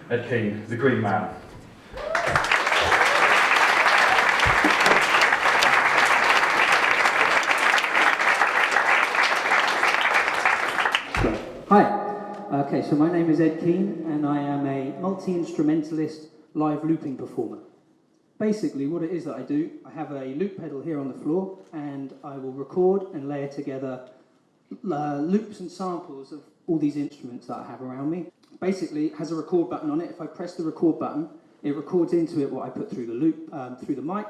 Edd Keene, the Green Man. Hi. Okay, so my name is Edd Keene, and I am a multi-instrumentalist live looping performer. Basically, what it is that I do, I have a loop pedal here on the floor, and I will record and layer together loops and samples of all these instruments that I have around me. Basically, it has a record button on it. If I press the record button, it records into it what I put through the loop, through the mic,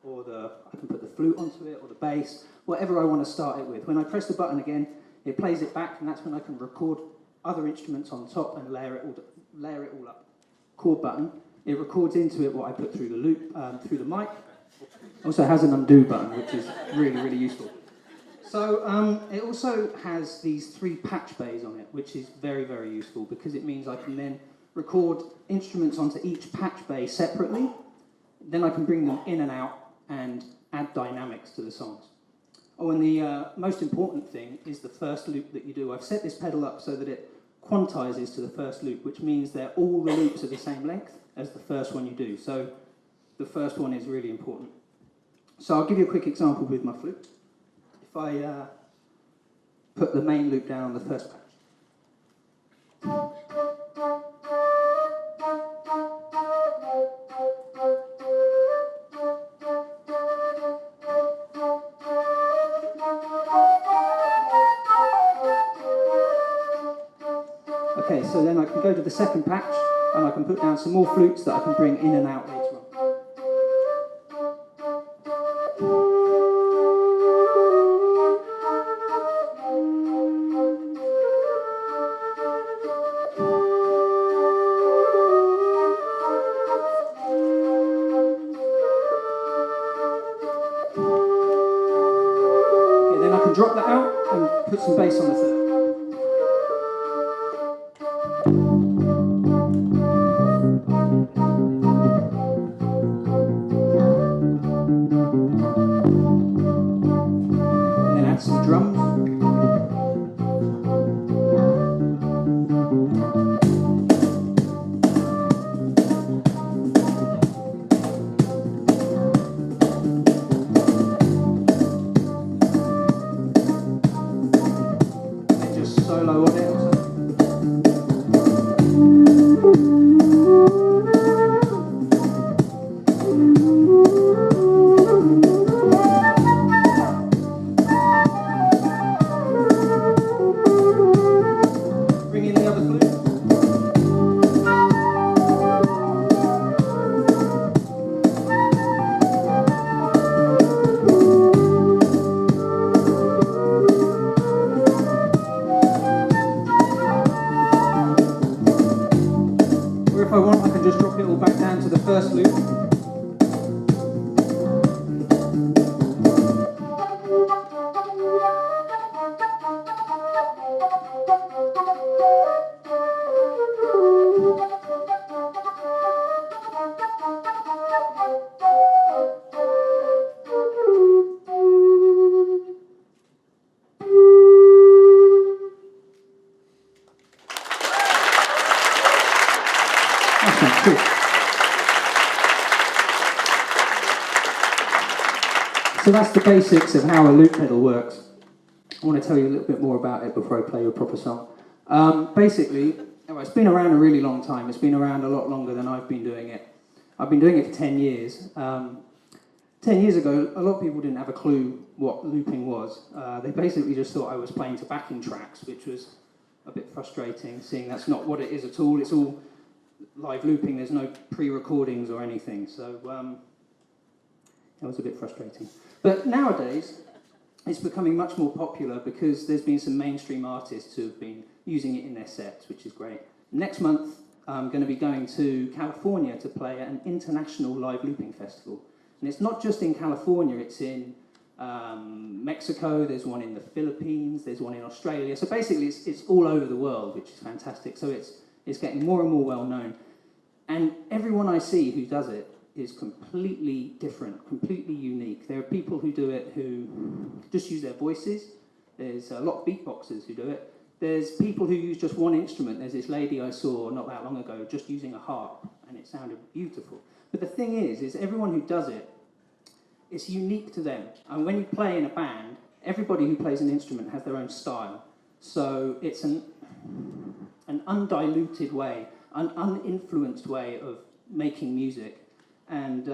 or I can put the flute onto it, or the bass, whatever I want to start it with. When I press the button again, it plays it back, and that's when I can record other instruments on top and layer it all up. Chord button, it records into it what I put through the loop, through the mic. Also has an undo button, which is really, really useful. So it also has these 3 patch bays on it, which is very, very useful because it means I can then record instruments onto each patch bay separately. Then I can bring them in and out and add dynamics to the songs. Oh, and the most important thing is the first loop that you do. I've set this pedal up so that it quantizes to the first loop, which means that all the loops are the same length as the first one you do. So the first one is really important. So I'll give you a quick example with my flute. If I put the main loop down on the first patch. Okay, so then I can go to the second patch and I can put down some more flutes that I can bring in and out later on. Okay, then I can drop that out and put some bass on the third. Some drums. And just solo on it also. Bring in the other flute. Or if I want, I can just drop it all back down to the first loop. That's not cool. So that's the basics of how a loop pedal works. I want to tell you a little bit more about it before I play you a proper song. Basically, it's been around a really long time. It's been around a lot longer than I've been doing it. I've been doing it for 10 years. 10 years ago, a lot of people didn't have a clue what looping was. They basically just thought I was playing to backing tracks, which was a bit frustrating, seeing that's not what it is at all. It's all live looping. There's no pre-recordings or anything, so that was a bit frustrating. But nowadays, it's becoming much more popular because there's been some mainstream artists who have been using it in their sets, which is great. Next month, I'm going to be going to California to play at an international live looping festival. And it's not just in California, it's in Mexico, there's one in the Philippines, there's one in Australia. So basically, it's all over the world, which is fantastic. So it's getting more and more well known. And everyone I see who does it is completely different, completely unique. There are people who do it who just use their voices. There's a lot of beatboxers who do it. There's people who use just one instrument. There's this lady I saw not that long ago just using a harp, and it sounded beautiful. But the thing is everyone who does it, it's unique to them. And when you play in a band, everybody who plays an instrument has their own style. So it's an undiluted way, an uninfluenced way of making music. And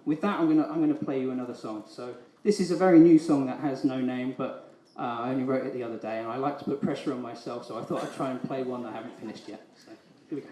with that, I'm gonna play you another song. So this is a very new song that has no name, but I only wrote it the other day, and I like to put pressure on myself, so I thought I'd try and play one that I haven't finished yet. So here we go.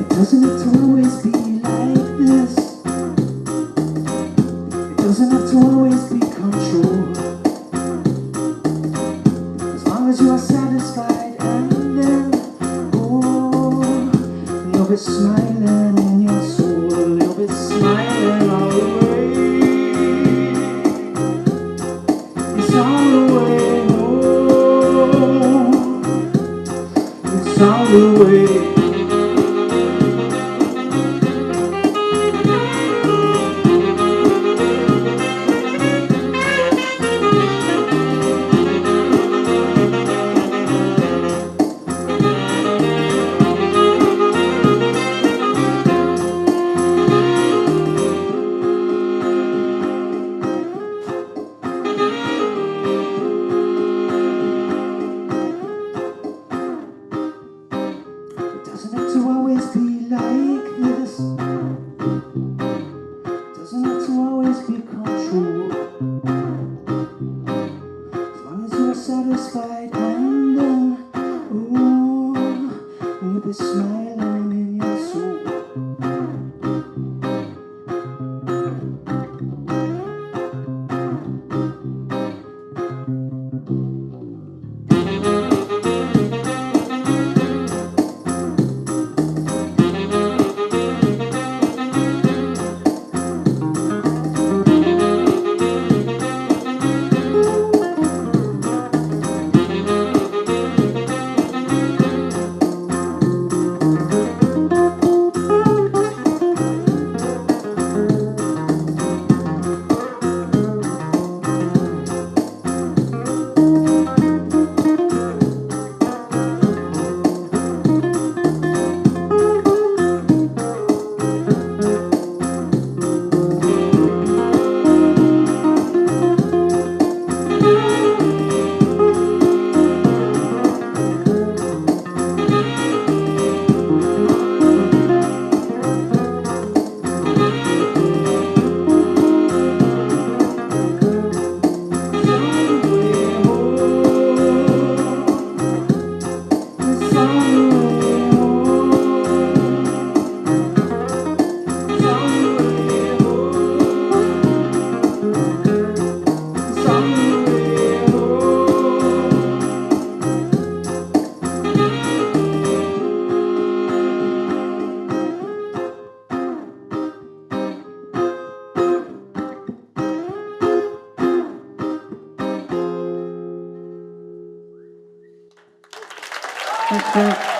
Doesn't have to always be like this. It doesn't have to always be control. As long as you are satisfied, and then you'll be smiling in your soul. You'll be smiling all the way. It's all the way home. It's all the way. Doesn't have to always be like this. Doesn't have to always be control. As long as you're satisfied, and then you'll be smiling in your soul. Thanks,